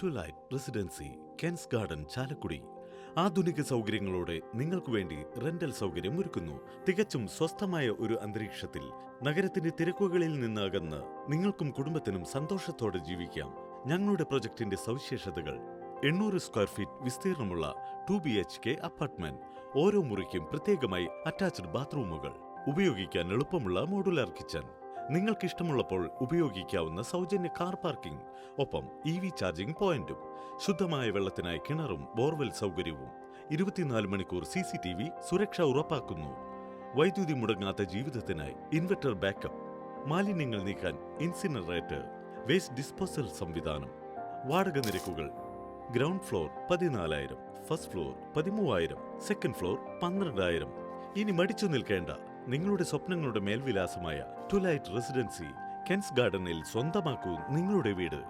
Twilight residency, Ken's garden, Chalakudy. ആധുനിക സൗകര്യങ്ങളോടെ നിങ്ങൾക്ക് വേണ്ടി റെന്റൽ സൗകര്യം ഒരുക്കുന്നു. തികച്ചും സ്വസ്ഥമായ ഒരു അന്തരീക്ഷത്തിൽ നഗരത്തിന്റെ തിരക്കുകളിൽ നിന്ന് അകന്ന് നിങ്ങൾക്കും കുടുംബത്തിനും സന്തോഷത്തോടെ ജീവിക്കാം. ഞങ്ങളുടെ പ്രൊജക്ടിന്റെ സവിശേഷതകൾ: 800 സ്ക്വയർ ഫീറ്റ് വിസ്തീർണമുള്ള 2 BHK അപ്പാർട്ട്മെന്റ്. ഓരോ മുറിക്കും പ്രത്യേകമായി അറ്റാച്ച്ഡ് ബാത്റൂമുകൾ. ഉപയോഗിക്കാൻ എളുപ്പമുള്ള മോഡുലാർ കിച്ചൺ. നിങ്ങൾക്കിഷ്ടമുള്ളപ്പോൾ ഉപയോഗിക്കാവുന്ന സൗജന്യ കാർ പാർക്കിംഗ്. ഒപ്പം EV ചാർജിംഗ് പോയിന്റും. ശുദ്ധമായ വെള്ളത്തിനായി കിണറും ബോർവെൽ സൗകര്യവും. 24 മണിക്കൂർ CCTV സുരക്ഷ ഉറപ്പാക്കുന്നു. വൈദ്യുതി മുടങ്ങാത്ത ജീവിതത്തിനായി ഇൻവെർട്ടർ ബാക്കപ്പ്. മാലിന്യങ്ങൾ നീക്കാൻ ഇൻസിനറേറ്റർ, വേസ്റ്റ് ഡിസ്പോസൽ സംവിധാനം. വാടക നിരക്കുകൾ: ground floor 14,000, first floor 13,000, second floor 12,000. ഇനി മടിച്ചു നിൽക്കേണ്ട. നിങ്ങളുടെ സ്വപ്നങ്ങളുടെ മേൽവിലാസമായ ട്വിലൈറ്റ് റെസിഡൻസി, കെൻസ് ഗാർഡനിൽ സ്വന്തമാക്കൂ നിങ്ങളുടെ വീട്.